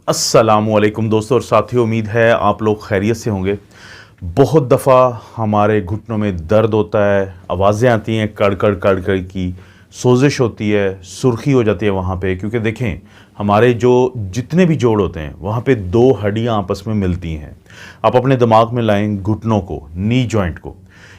अस्सलामुअलैकुम दोस्तों और साथियों, उम्मीद है आप लोग खैरियत से होंगे। बहुत दफ़ा हमारे घुटनों में दर्द होता है, आवाज़ें आती हैं कड़ कड़ कड़ कड़ की, सोजिश होती है, सुर्खी हो जाती है वहाँ पे, क्योंकि देखें हमारे जो जितने भी जोड़ होते हैं वहाँ पे दो हड्डियाँ आपस में मिलती हैं। आप अपने दिमाग में लाएं घुटनों को, नी जॉइंट को,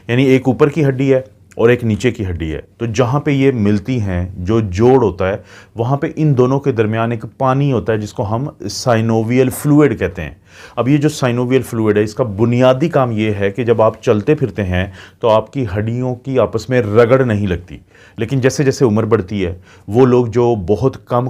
यानी एक ऊपर की हड्डी है और एक नीचे की हड्डी है। तो जहाँ पे ये मिलती हैं, जो जोड़ होता है, वहाँ पे इन दोनों के दरमियान एक पानी होता है जिसको हम साइनोवियल फ्लूइड कहते हैं। अब ये जो साइनोवियल फ्लूइड है, इसका बुनियादी काम ये है कि जब आप चलते फिरते हैं तो आपकी हड्डियों की आपस में रगड़ नहीं लगती। लेकिन जैसे जैसे उम्र बढ़ती है, वो लोग जो बहुत कम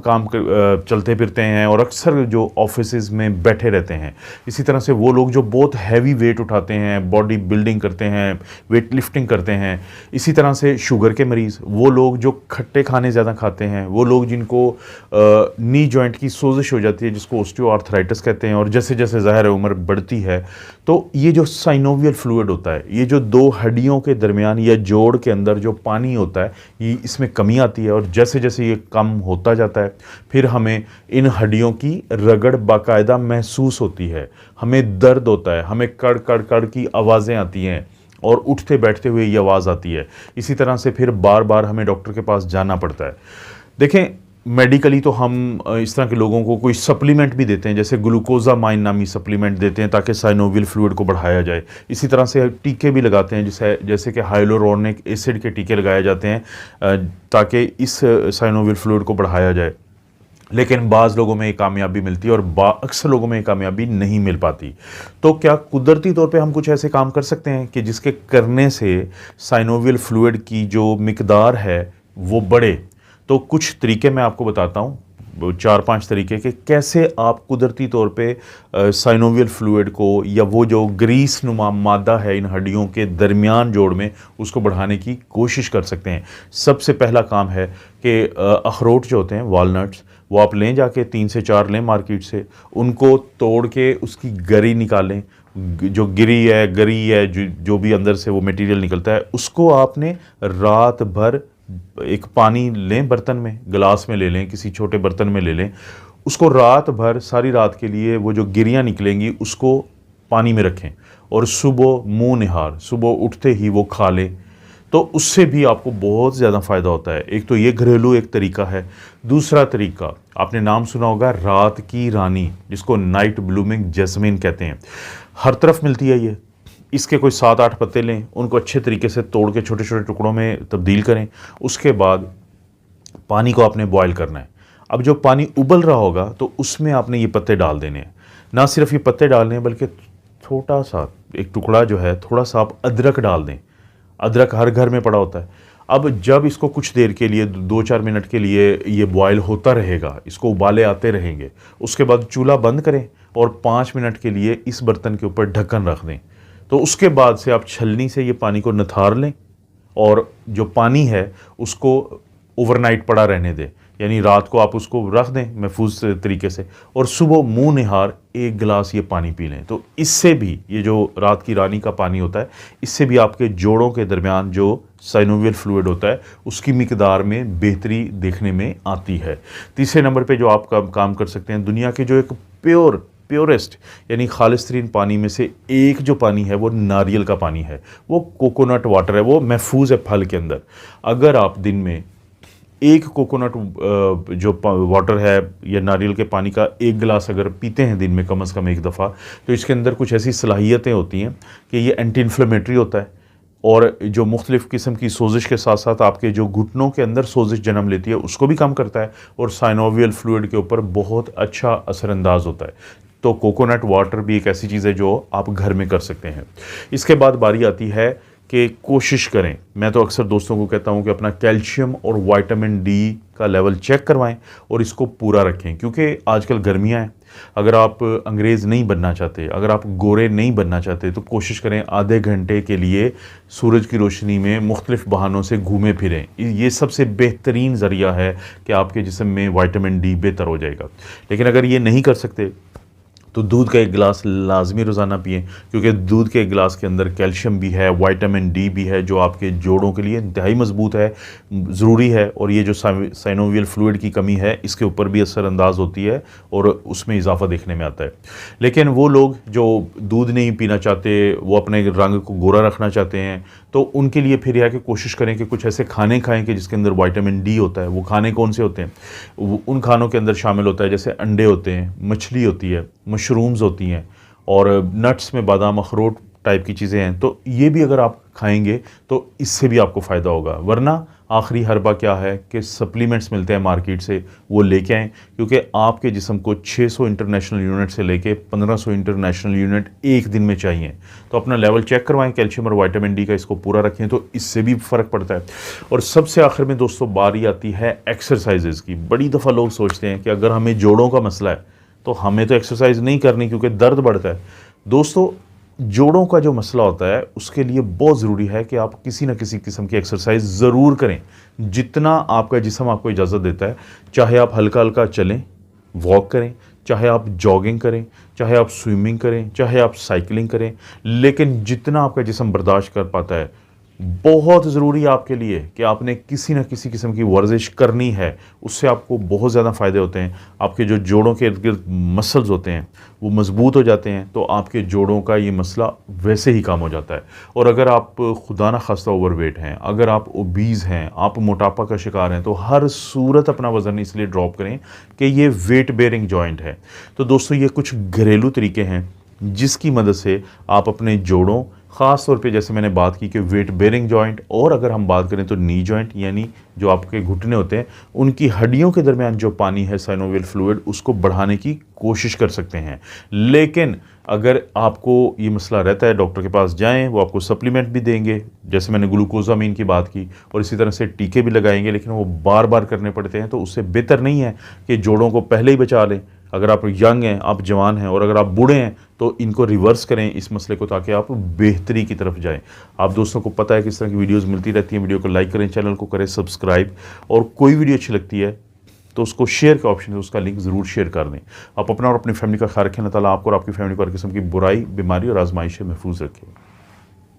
चलते फिरते हैं और अक्सर जो ऑफिसेज में बैठे रहते हैं, इसी तरह से वो लोग जो बहुत हैवी वेट उठाते हैं, बॉडी बिल्डिंग करते हैं, वेट लिफ्टिंग करते हैं, इसी तरह से शुगर के मरीज़, वो लोग जो खट्टे खाने ज़्यादा खाते हैं, वो लोग जिनको नी जॉइंट की सोजिश हो जाती है जिसको ऑस्टियोआर्थराइटिस कहते हैं, और जैसे जैसे ज़ाहिर है उम्र बढ़ती है तो ये जो साइनोवियल फ्लूइड होता है, ये जो दो हड्डियों के दरमियान या जोड़ के अंदर जो पानी होता है, ये इसमें कमी आती है। और जैसे जैसे ये कम होता जाता है फिर हमें इन हड्डियों की रगड़ बाकायदा महसूस होती है, हमें दर्द होता है, हमें कड़ कड़ कड़ की आवाज़ें आती हैं और उठते बैठते हुए ये आवाज़ आती है। इसी तरह से फिर बार बार हमें डॉक्टर के पास जाना पड़ता है। देखें, मेडिकली तो हम इस तरह के लोगों को कोई सप्लीमेंट भी देते हैं, जैसे ग्लूकोजामाइन नामी सप्लीमेंट देते हैं ताकि साइनोवियल फ्लूइड को बढ़ाया जाए। इसी तरह से टीके भी लगाते हैं, जैसे कि हाइलोरोनिक एसिड के टीके लगाए जाते हैं ताकि इस साइनोवियल फ्लूइड को बढ़ाया जाए। लेकिन बाज़ लोगों में ये कामयाबी मिलती है और अक्सर लोगों में ये कामयाबी नहीं मिल पाती। तो क्या कुदरती तौर पे हम कुछ ऐसे काम कर सकते हैं कि जिसके करने से साइनोवियल फ्लूइड की जो मिकदार है वो बढ़े? तो कुछ तरीके मैं आपको बताता हूँ, 4-5 तरीके के, कैसे आप कुदरती तौर पे साइनोवियल फ्लूइड को या वो जो ग्रीस नुमा मादा है इन हड्डियों के दरमियान जोड़ में, उसको बढ़ाने की कोशिश कर सकते हैं। सबसे पहला काम है कि अखरोट जो होते हैं, वॉलनट्स, वो आप लें, जाके 3 से 4 लें मार्केट से, उनको तोड़ के उसकी गरी निकालें। जो गरी है जो भी अंदर से वो मटेरियल निकलता है, उसको आपने रात भर एक पानी लें, बर्तन में, गिलास में ले लें, किसी छोटे बर्तन में ले लें, उसको रात भर, सारी रात के लिए वो जो गिरियाँ निकलेंगी उसको पानी में रखें और सुबह मुँह निहार, सुबह उठते ही वो खा लें। तो उससे भी आपको बहुत ज़्यादा फ़ायदा होता है। एक तो ये घरेलू एक तरीका है। दूसरा तरीका, आपने नाम सुना होगा रात की रानी, जिसको नाइट ब्लूमिंग जैस्मिन कहते हैं। हर तरफ मिलती है ये। इसके कोई 7-8 पत्ते लें, उनको अच्छे तरीके से तोड़ के छोटे छोटे टुकड़ों में तब्दील करें। उसके बाद पानी को आपने बॉयल करना है। अब जो पानी उबल रहा होगा तो उसमें आपने ये पत्ते डाल देने हैं। ना सिर्फ ये पत्ते डालने हैं, बल्कि छोटा सा एक टुकड़ा जो है, थोड़ा सा आप अदरक डाल दें। अदरक हर घर में पड़ा होता है। अब जब इसको कुछ देर के लिए, 2-4 मिनट के लिए ये बॉयल होता रहेगा, इसको उबाले आते रहेंगे, उसके बाद चूल्हा बंद करें और 5 मिनट के लिए इस बर्तन के ऊपर ढक्कन रख दें। तो उसके बाद से आप छलनी से ये पानी को निथार लें और जो पानी है उसको ओवरनाइट पड़ा रहने दें, यानी रात को आप उसको रख दें महफूज तरीके से, और सुबह मुंह निहार 1 गिलास ये पानी पी लें। तो इससे भी, ये जो रात की रानी का पानी होता है, इससे भी आपके जोड़ों के दरमियान जो साइनोवियल फ्लूइड होता है उसकी मिकदार में बेहतरी देखने में आती है। तीसरे नंबर पे जो आप काम कर सकते हैं, दुनिया के जो एक प्योरेस्ट यानी खालिस्तरीन पानी में से एक जो पानी है वो नारियल का पानी है, वो कोकोनट वाटर है, वो महफूज है फल के अंदर। अगर आप दिन में एक कोकोनट जो वाटर है या नारियल के पानी का 1 गिलास अगर पीते हैं दिन में कम से कम 1 दफ़ा, तो इसके अंदर कुछ ऐसी सलाहियतें होती हैं कि ये एंटी इन्फ्लेमेटरी होता है और जो मुख्तलिफ़ किस्म की सोजिश के साथ साथ आपके जो घुटनों के अंदर सोजिश जन्म लेती है उसको भी कम करता है और साइनोवियल फ्लूइड के ऊपर बहुत अच्छा असरअंदाज होता है। तो कोकोनट वाटर भी एक ऐसी चीज़ है जो आप घर में कर सकते हैं। इसके बाद बारी आती है कि कोशिश करें, मैं तो अक्सर दोस्तों को कहता हूं कि अपना कैल्शियम और विटामिन डी का लेवल चेक करवाएं और इसको पूरा रखें, क्योंकि आजकल गर्मियां हैं। अगर आप अंग्रेज़ नहीं बनना चाहते, अगर आप गोरे नहीं बनना चाहते, तो कोशिश करें आधे घंटे के लिए सूरज की रोशनी में मुख्तलिफ बहानों से घूमें फिरें। ये सबसे बेहतरीन ज़रिया है कि आपके जिस्म में विटामिन डी बेहतर हो जाएगा। लेकिन अगर ये नहीं कर सकते तो दूध का एक गिलास लाजमी रोज़ाना पिएं, क्योंकि दूध के एक गिलास के अंदर कैल्शियम भी है, विटामिन डी भी है, जो आपके जोड़ों के लिए इंतहाई मजबूत है, ज़रूरी है। और ये जो साइनोवियल फ्लूइड की कमी है इसके ऊपर भी असरअंदाज होती है और उसमें इजाफा देखने में आता है। लेकिन वो लोग जो दूध नहीं पीना चाहते, वो अपने रंग को गोरा रखना चाहते हैं, तो उनके लिए फिर यह कि कोशिश करें कि कुछ ऐसे खाने खाएं कि जिसके अंदर विटामिन डी होता है। वो खाने कौन से होते हैं? उन खानों के अंदर शामिल होता है जैसे अंडे होते हैं, मछली होती है, मशरूम्स होती हैं, और नट्स में बादाम अखरोट टाइप की चीज़ें हैं। तो ये भी अगर आप खाएंगे तो इससे भी आपको फ़ायदा होगा। वरना आखिरी हरबा क्या है कि सप्लीमेंट्स मिलते हैं मार्केट से, वो लेके आएँ, क्योंकि आपके जिस्म को 600 इंटरनेशनल यूनिट से लेके 1500 इंटरनेशनल यूनिट एक दिन में चाहिए। तो अपना लेवल चेक करवाएं कैल्शियम और विटामिन डी का, इसको पूरा रखें तो इससे भी फ़र्क पड़ता है। और सबसे आखिर में दोस्तों बारी आती है एक्सरसाइजेज़ की। बड़ी दफ़ा लोग सोचते हैं कि अगर हमें जोड़ों का मसला है तो हमें तो एक्सरसाइज नहीं करनी क्योंकि दर्द बढ़ता है। दोस्तों, जोड़ों का जो मसला होता है उसके लिए बहुत ज़रूरी है कि आप किसी न किसी किस्म की एक्सरसाइज ज़रूर करें, जितना आपका जिस्म आपको इजाज़त देता है। चाहे आप हल्का हल्का चलें, वॉक करें, चाहे आप जॉगिंग करें, चाहे आप स्विमिंग करें, चाहे आप साइकिलिंग करें, लेकिन जितना आपका जिस्म बर्दाश्त कर पाता है। बहुत ज़रूरी है आपके लिए कि आपने किसी न किसी किस्म की वर्जिश करनी है। उससे आपको बहुत ज़्यादा फ़ायदे होते हैं। आपके जो जोड़ों के इर्द गिर्द मसल्स होते हैं वो मज़बूत हो जाते हैं, तो आपके जोड़ों का ये मसला वैसे ही काम हो जाता है। और अगर आप खुदा न खास्ता ओवरवेट हैं, अगर आप ओबीज़ हैं, आप मोटापा का शिकार हैं, तो हर सूरत अपना वज़न इसलिए ड्रॉप करें कि ये वेट बेयरिंग जॉइंट है। तो दोस्तों, ये कुछ घरेलू तरीके हैं जिसकी मदद से आप अपने जोड़ों, ख़ास तौर पे जैसे मैंने बात की कि वेट बेयरिंग जॉइंट, और अगर हम बात करें तो नी जॉइंट, यानी जो आपके घुटने होते हैं उनकी हड्डियों के दरमियान जो पानी है साइनोवियल फ्लूइड, उसको बढ़ाने की कोशिश कर सकते हैं। लेकिन अगर आपको ये मसला रहता है, डॉक्टर के पास जाएं, वो आपको सप्लीमेंट भी देंगे, जैसे मैंने ग्लूकोजामीन की बात की, और इसी तरह से टीके भी लगाएंगे, लेकिन वो बार बार करने पड़ते हैं। तो उससे बेहतर नहीं है कि जोड़ों को पहले ही बचा लें। अगर आप यंग हैं, आप जवान हैं, और अगर आप बूढ़े हैं तो इनको रिवर्स करें इस मसले को, ताकि आप बेहतरी की तरफ जाएं। आप दोस्तों को पता है किस तरह की वीडियोस मिलती रहती हैं। वीडियो को लाइक करें, चैनल को करें सब्सक्राइब, और कोई वीडियो अच्छी लगती है तो उसको शेयर का ऑप्शन है, उसका लिंक ज़रूर शेयर कर दें। आप अपना और अपनी फैमिली का ख्याल रखें। अल्लाह ताला आपको और आपकी फैमिली को हर किस्म की बुराई, बीमारी और आजमाइश से महफूज रखें।